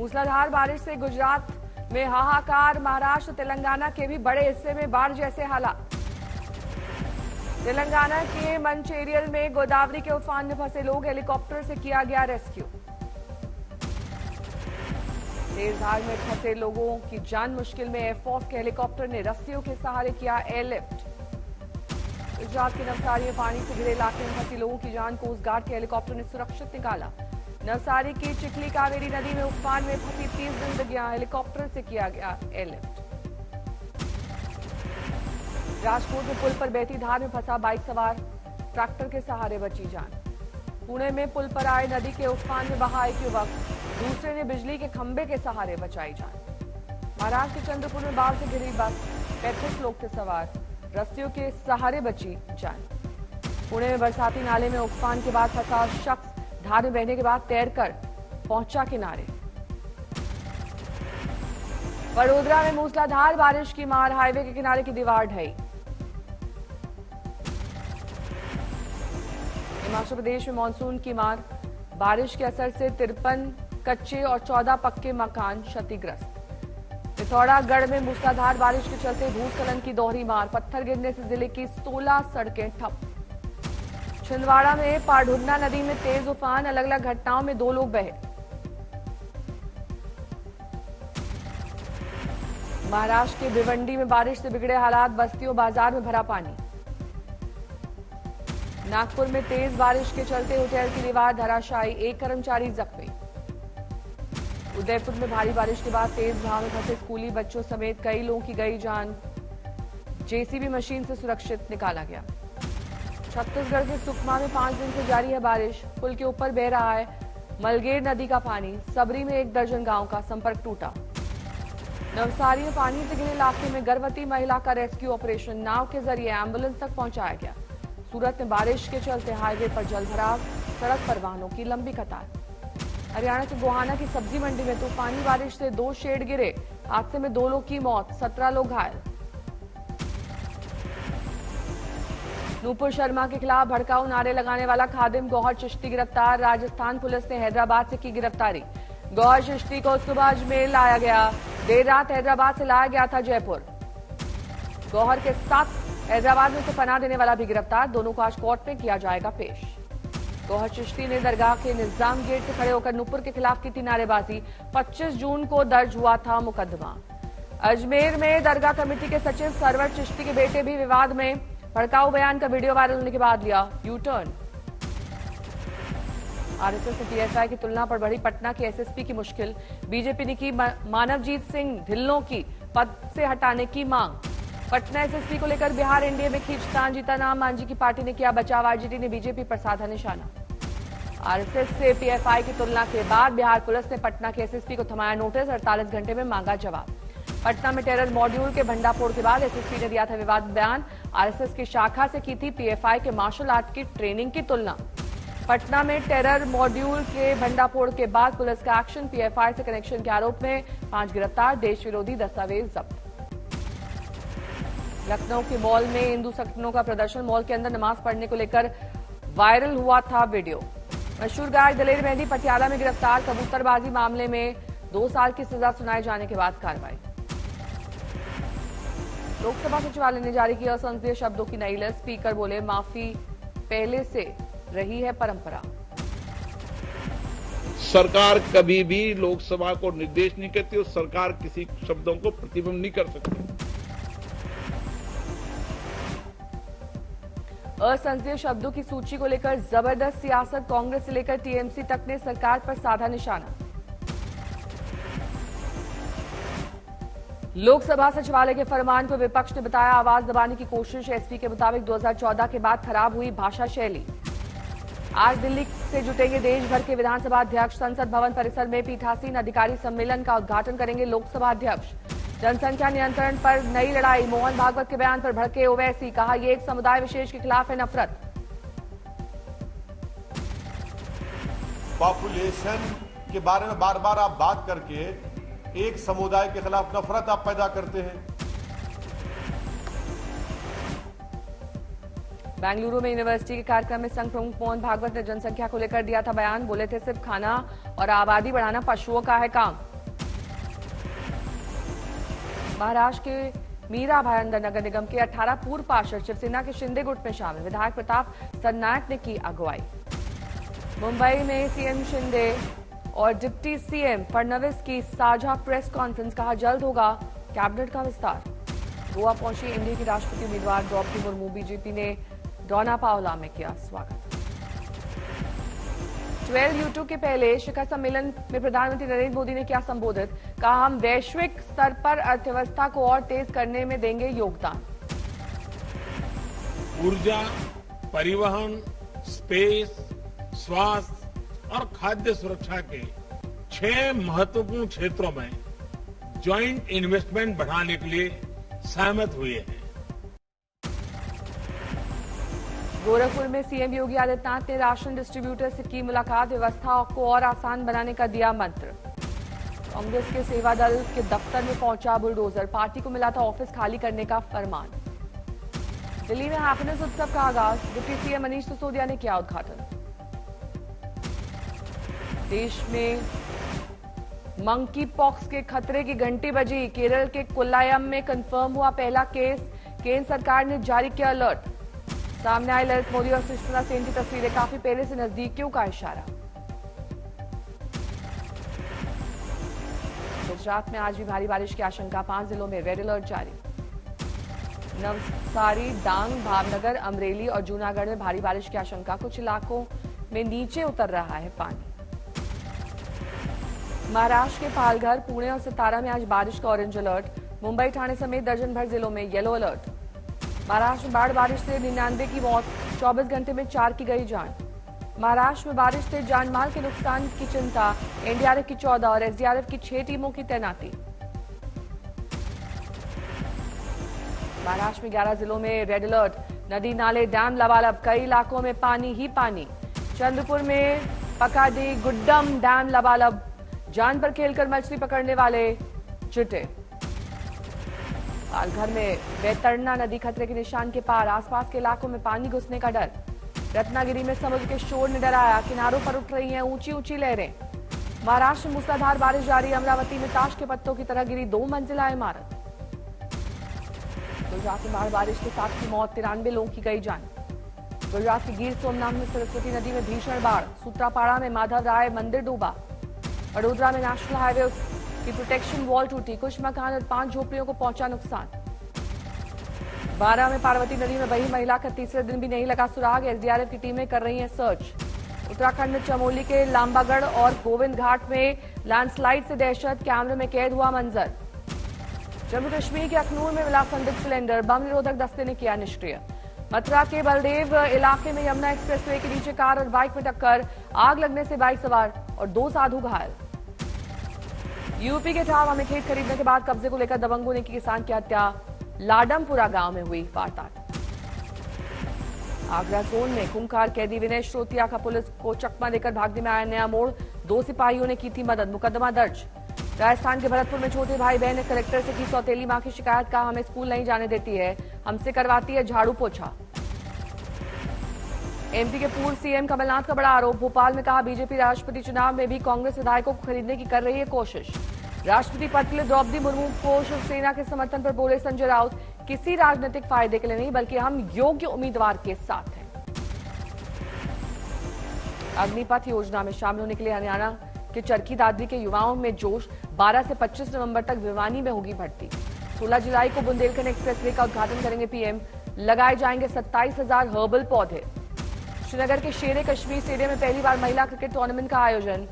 मूसलाधार बारिश से गुजरात में हाहाकार, महाराष्ट्र तेलंगाना के भी बड़े हिस्से में बाढ़ जैसे हालात। तेलंगाना के मंचेरियल में गोदावरी के उफान में फंसे लोग, हेलीकॉप्टर से किया गया रेस्क्यू। तेज धार में फंसे लोगों की जान मुश्किल में, एयरफोर्स के हेलीकॉप्टर ने रस्सियों के सहारे किया एयरलिफ्ट। गुजरात के नवसारी में पानी से घिरे इलाके में फंसी लोगों की जान कोस्ट गार्ड के हेलीकॉप्टर ने सुरक्षित निकाला। नवसारी की चिखली कावेरी नदी में उफान में फंसी 30 जिंदगियां, हेलीकॉप्टर से किया गया एयरलिफ्ट। राजकोट में पुल पर बहती धार में फंसा बाइक सवार, ट्रैक्टर के सहारे बची जान। पुणे में पुल पर आए नदी के उफान में बहा एक युवक, दूसरे ने बिजली के खंभे के सहारे बचाई जान। महाराष्ट्र के चंद्रपुर में बाढ़ से घिरी बस, 35 लोग थे सवार, रस्सियों के सहारे बची जान। पुणे में बरसाती नाले में उफान के बाद फंसा शख्स, धार में बहने के बाद तैरकर पहुंचा किनारे। वडोदरा में मूसलाधार बारिश की मार, हाईवे के किनारे की दीवार ढही। हिमाचल प्रदेश में मानसून की मार, बारिश के असर से 53 कच्चे और 14 पक्के मकान क्षतिग्रस्त। पिथौरागढ़ में मूसलाधार बारिश के चलते भूस्खलन की दोहरी मार, पत्थर गिरने से जिले की 16 सड़कें ठप। छिंदवाड़ा में पाढ़ुन्ना नदी में तेज उफान, अलग अलग घटनाओं में 2 लोग बहे। महाराष्ट्र के भिवंडी में बारिश से बिगड़े हालात, बस्तियों बाजार में भरा पानी। नागपुर में तेज बारिश के चलते होटल की दीवार धराशायी, 1 कर्मचारी जख्मी। उदयपुर में भारी बारिश के बाद तेज बहाव में फंसे स्कूली बच्चों समेत कई लोगों की गई जान, जेसीबी मशीन से सुरक्षित निकाला गया। छत्तीसगढ़ के सुकमा में 5 दिन से जारी है बारिश, पुल के ऊपर बह रहा है मलगेर नदी का पानी, सबरी में 1 दर्जन गांव का संपर्क टूटा। नवसारी में पानी से घिरे इलाके में गर्भवती महिला का रेस्क्यू ऑपरेशन, नाव के जरिए एम्बुलेंस तक पहुंचाया गया। सूरत में बारिश के चलते हाईवे पर जलभराव, सड़क पर वाहनों की लंबी कतार। हरियाणा के गोहाना की सब्जी मंडी में तूफानी बारिश से 2 शेड गिरे, हादसे में 2 लोग की मौत, 17 लोग घायल। नूपुर शर्मा के खिलाफ भड़काऊ नारे लगाने वाला खादिम गौहर चिश्ती गिरफ्तार, राजस्थान पुलिस ने हैदराबाद से की गिरफ्तारी। गौहर चिश्ती को सुबह अजमेर लाया गया, देर रात हैदराबाद से लाया गया था जयपुर। गौहर के साथ हैदराबाद में से पनाह देने वाला भी गिरफ्तार, दोनों को आज कोर्ट में किया जाएगा पेश। गौहर चिश्ती ने दरगाह के निजाम गेट से खड़े होकर नूपुर के खिलाफ की थी नारेबाजी, 25 जून को दर्ज हुआ था मुकदमा। अजमेर में दरगाह कमेटी के सचिव सरवर चिश्ती के बेटे भी विवाद में, भड़काऊ बयान का वीडियो वायरल होने के बाद लिया यू टर्न। आरएसएस ने पीएफआई की तुलना पर बढ़ी पटना के एसएसपी की मुश्किल, बीजेपी ने की मानवजीत सिंह ढिल्लों की पद से हटाने की मांग। पटना एसएसपी को लेकर बिहार एनडीए में खींचतान, जीतनराम मांझी की पार्टी ने किया बचाव, आरजेडी ने बीजेपी पर साधा निशाना। आरएसएस से पीएफआई की तुलना के बाद बिहार पुलिस ने पटना के एसएसपी को थमाया नोटिस, 48 घंटे में मांगा जवाब। पटना में टेरर मॉड्यूल के भंडाफोड़ के बाद एसएसपी ने दिया था विवाद बयान, आरएसएस की शाखा से की थी पीएफआई के मार्शल आर्ट की ट्रेनिंग की तुलना। पटना में टेरर मॉड्यूल के भंडाफोड़ के बाद पुलिस का एक्शन, पीएफआई से कनेक्शन के आरोप में 5 गिरफ्तार, देश विरोधी दस्तावेज जब्त। लखनऊ के मॉल में हिंदू संगठनों का प्रदर्शन, मॉल के अंदर नमाज पढ़ने को लेकर वायरल हुआ था वीडियो। मशहूर गायक दलेर मेहंदी पटियाला में गिरफ्तार, कबूतरबाजी मामले में 2 साल की सजा सुनाए जाने के बाद कार्रवाई। लोकसभा सचिवालय ने जारी किया संसदीय शब्दों की नई लिस्ट, स्पीकर बोले माफी पहले से रही है परंपरा। सरकार कभी भी लोकसभा को निर्देश नहीं करती और सरकार किसी शब्दों को प्रतिबंध नहीं कर सकती। असंसदीय शब्दों की सूची को लेकर जबरदस्त सियासत, कांग्रेस से लेकर टीएमसी तक ने सरकार पर साधा निशाना। लोकसभा सचिवालय के फरमान को विपक्ष ने बताया आवाज दबाने की कोशिश, एसपी के मुताबिक 2014 के बाद खराब हुई भाषा शैली। आज दिल्ली से जुटेंगे देश भर के विधानसभा अध्यक्ष, संसद भवन परिसर में पीठासीन अधिकारी सम्मेलन का उद्घाटन करेंगे लोकसभा अध्यक्ष। जनसंख्या नियंत्रण पर नई लड़ाई, मोहन भागवत के बयान पर भड़के ओवैसी, कहा यह एक समुदाय विशेष के खिलाफ है नफरत। पॉपुलेशन के बारे में बार बार आप बात करके एक समुदाय के खिलाफ नफरत आप पैदा करते हैं। बेंगलुरु में यूनिवर्सिटी के कार्यक्रम में संघ प्रमुख मोहन भागवत ने जनसंख्या को लेकर दिया था बयान, बोले थे सिर्फ खाना और आबादी बढ़ाना पशुओं का है काम। महाराष्ट्र के मीरा भाईंदर नगर निगम के 18 पूर्व पार्षद शिवसेना के शिंदे गुट में शामिल। विधायक प्रताप सरनायक ने की अगुवाई। मुंबई में सीएम शिंदे और डिप्टी सीएम फडणवीस की साझा प्रेस कॉन्फ्रेंस, कहा जल्द होगा कैबिनेट का विस्तार। गोवा पहुंची एनडीए की राष्ट्रपति उम्मीदवार द्रौपदी मुर्मू, बीजेपी ने डोना पावला में किया स्वागत। 12U2 के पहले शिखर सम्मेलन में प्रधानमंत्री नरेंद्र मोदी ने किया संबोधित, कहा हम वैश्विक स्तर पर अर्थव्यवस्था को और तेज करने में देंगे योगदान। ऊर्जा, परिवहन, स्पेस, स्वास्थ्य और खाद्य सुरक्षा के 6 महत्वपूर्ण क्षेत्रों में ज्वाइंट इन्वेस्टमेंट बढ़ाने के लिए सहमत हुए हैं। गोरखपुर में सीएम योगी आदित्यनाथ ने राशन डिस्ट्रीब्यूटर से की मुलाकात, व्यवस्था को और आसान बनाने का दिया मंत्र। कांग्रेस के सेवा दल के दफ्तर में पहुंचा बुलडोजर, पार्टी को मिला था ऑफिस खाली करने का फरमान। दिल्ली में हैप्पीनेस उत्सव का आगाज, डिप्टी सीएम मनीष सिसोदिया ने किया उद्घाटन। देश में मंकी पॉक्स के खतरे की घंटी बजी, केरल के कोल्लायम में कंफर्म हुआ पहला केस, केंद्र सरकार ने जारी किया अलर्ट। सामने आई ललित मोदी और सुषमा सेन की तस्वीरें, काफी पहले से नजदीकियों का इशारा। गुजरात में आज भी भारी बारिश की आशंका, 5 जिलों में रेड अलर्ट जारी। नवसारी, डांग, भावनगर, अमरेली और जूनागढ़ में भारी बारिश की आशंका, कुछ इलाकों में नीचे उतर रहा है पानी। महाराष्ट्र के पालघर, पुणे और सतारा में आज बारिश का ऑरेंज अलर्ट, मुंबई, ठाणे समेत दर्जन भर जिलों में येलो अलर्ट। महाराष्ट्र में बाढ़ बारिश से 99 की मौत, 24 घंटे में 4 की गई जान। महाराष्ट्र में बारिश से जानमाल के नुकसान की चिंता, एनडीआरएफ की 14 और एसडीआरएफ की 6 टीमों की तैनाती। महाराष्ट्र में 11 जिलों में रेड अलर्ट, नदी नाले डैम लबालब, कई इलाकों में पानी ही पानी। चंद्रपुर में पकाडी गुड्डम डैम लबालब, जान पर खेलकर मछली पकड़ने वाले जुटे। पालघर में बैतरना नदी खतरे के निशान के पार, आसपास के इलाकों में पानी घुसने का डर। रत्नागिरी में समुद्र के शोर ने डराया, किनारों पर उठ रही हैं ऊंची ऊंची लहरें। महाराष्ट्र में मूसलाधार बारिश जारी, अमरावती में ताश के पत्तों की तरह गिरी 2 मंजिला इमारत। गुजरात में बाढ़ बारिश से 7 की मौत, 93 लोगों की गई जान। गुजरात के गिर सोमनाथ में सरस्वती नदी में भीषण बाढ़, सूत्रापाड़ा में माधव राय मंदिर डूबा। वडोदरा में नेशनल हाईवे की प्रोटेक्शन वॉल टूटी, कुछ मकान और 5 झोपड़ियों को पहुंचा नुकसान। 12 में पार्वती नदी में बही महिला का तीसरे दिन भी नहीं लगा सुराग, एसडीआरएफ की टीमें कर रही हैं सर्च। उत्तराखंड में चमोली के लांबागढ़ और गोविंद घाट में लैंडस्लाइड से दहशत, कैमरे में कैद हुआ मंजर। जम्मू कश्मीर के अखनूर में मिला संदिग्ध सिलेंडर, बम निरोधक दस्ते ने किया निष्क्रिय। मथुरा के बलदेव इलाके में यमुना एक्सप्रेसवे के नीचे कार और बाइक में टक्कर, आग लगने से बाइक सवार और 2 साधु घायल। यूपी के ठावा में खेत खरीदने के बाद कब्जे को लेकर दबंगों ने की किसान की हत्या, लाडमपुरा गांव में हुई वारदात। आगरा जोन में खूंखार कैदी विनय श्रोतिया का पुलिस को चकमा देकर भागने में आया नया मोड़, 2 सिपाहियों ने की थी मदद, मुकदमा दर्ज। राजस्थान के भरतपुर में छोटे भाई बहन ने कलेक्टर से की सौतेली मां की शिकायत, कहा हमें स्कूल नहीं जाने देती है, हमसे करवाती है झाड़ू पोछा। एमपी के पूर्व सीएम कमलनाथ का बड़ा आरोप, भोपाल में कहा बीजेपी राष्ट्रपति चुनाव में भी कांग्रेस विधायकों को खरीदने की कर रही है कोशिश। राष्ट्रपति पद के लिए द्रौपदी मुर्मू को शिवसेना के समर्थन पर बोले संजय राउत, किसी राजनीतिक फायदे के लिए नहीं बल्कि हम योग्य उम्मीदवार के साथ हैं। अग्निपथ योजना में शामिल होने के लिए हरियाणा के चरखी दादरी के युवाओं में जोश, 12 से 25 नवंबर तक भिवानी में होगी भर्ती। 16 जुलाई को बुंदेलखंड एक्सप्रेसवे का उद्घाटन करेंगे पीएम, लगाए जाएंगे 27,000 हर्बल पौधे। श्रीनगर के शेरे कश्मीर स्टेडियम में पहली बार महिला क्रिकेट टूर्नामेंट का आयोजन,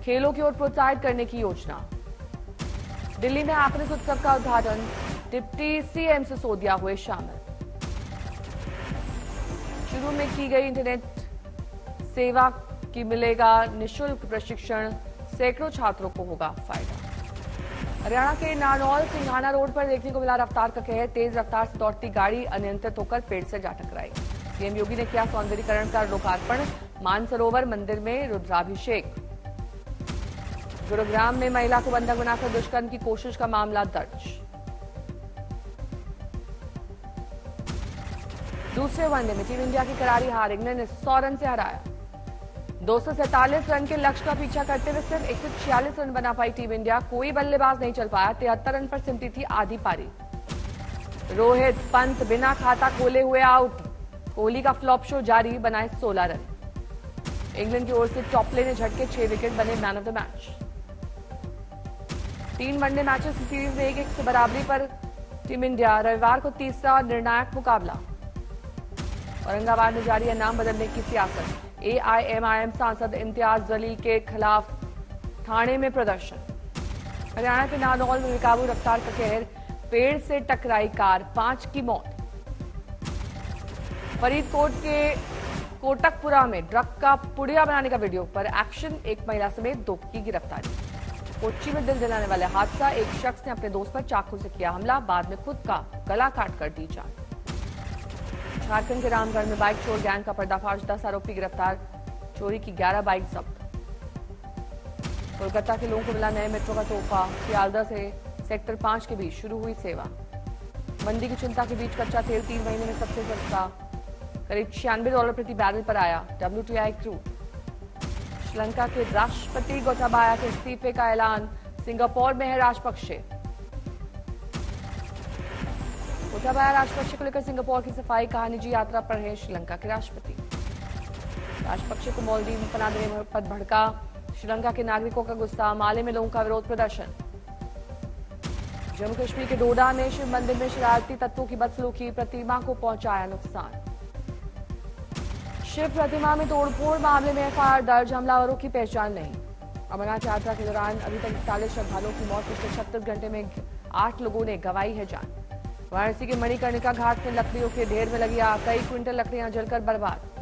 खेलों की ओर प्रोत्साहित करने की योजना। दिल्ली में हैप्पीनेस उत्सव का उद्घाटन, डिप्टी सीएम सिसोदिया हुए शामिल। शुरू में की गई इंटरनेट सेवा की मिलेगा निःशुल्क प्रशिक्षण, सैकड़ों छात्रों को होगा फायदा। हरियाणा के नारनौल सिंघाना रोड पर देखने को मिला रफ्तार का कहर, तेज रफ्तार से दौड़ती गाड़ी अनियंत्रित होकर पेड़ से जा टकराई। सीएम योगी ने किया सौंदर्यीकरण का लोकार्पण, मानसरोवर मंदिर में रुद्राभिषेक। गुरुग्राम में महिला को बंधक बनाकर दुष्कर्म की कोशिश का मामला दर्ज। दूसरे वनडे में टीम इंडिया की करारी हार, इंग्लैंड ने 100 रन से हराया। 247 रन के लक्ष्य का पीछा करते हुए सिर्फ 146 रन बना पाई टीम इंडिया। कोई बल्लेबाज नहीं चल पाया। 73 रन पर सिमटी थी आधी पारी। रोहित पंत बिना खाता खोले हुए आउट। कोहली का फ्लॉप शो जारी, बनाए 16 रन। इंग्लैंड की ओर से टॉपले ने झटके 6 विकेट, बने man of the match. 3 one day matches की सीरीज में 1-1 से बराबरी पर टीम इंडिया। रविवार को तीसरा निर्णायक मुकाबला। औरंगाबाद में जारी है नाम बदलने की सियासत। एआईएमआईएम सांसद इम्तियाज जलील के खिलाफ थाने में प्रदर्शन। हरियाणा के नारनौल में बेकाबू रफ्तार का कहर, पेड़ से टकराई कार, 5 की मौत। फरीदकोट के कोटकपुरा में ड्रग का पुड़िया बनाने का वीडियो पर एक्शन, एक महिला समेत 2 की गिरफ्तारी। कोच्चि में दिल दिलाने वाला हादसा, एक शख्स ने अपने दोस्त पर चाकू से किया हमला, बाद में खुद का गला काट कर दी जान। झारखंड के रामगढ़ में बाइक चोर गैंग का पर्दाफाश, 10 आरोपी गिरफ्तार, चोरी की 11 बाइक जब्त। कोलकाता के लोगों को मिला नए मेट्रो का तोहफा, सियालदह से सेक्टर 5 के बीच शुरू हुई सेवा। मंदी की चिंता के बीच कच्चा तेल 3 महीने में सबसे सस्ता, करीब $96 प्रति बैरल पर आया WTI क्रूड। श्रीलंका के राष्ट्रपति गोटाबाया के इस्तीफे का ऐलान, सिंगापुर में है राजपक्षे। गोटाबाया राजपक्षे को लेकर सिंगापुर की सफाई, कहा निजी यात्रा पर है श्रीलंका के राष्ट्रपति। राजपक्षे को मालदीव में पनाह देने पर भड़का श्रीलंका के नागरिकों का गुस्सा, माले में लोगों का विरोध प्रदर्शन। जम्मू कश्मीर के डोडा में शिव मंदिर में शरारती तत्वों की बदसलूकी, प्रतिमा को पहुंचाया नुकसान। शिव प्रतिमा में तोड़फोड़ मामले में एफआईआर दर्ज, हमलावरों की पहचान नहीं। अमरनाथ यात्रा के दौरान अभी तक 41 श्रद्धालुओं की मौत, पिछले 36 घंटे में 8 लोगों ने गंवाई है जान। वाराणसी के मणिकर्णिका घाट में लकड़ियों के ढेर में लगी आग, कई क्विंटल लकड़ियां जलकर बर्बाद।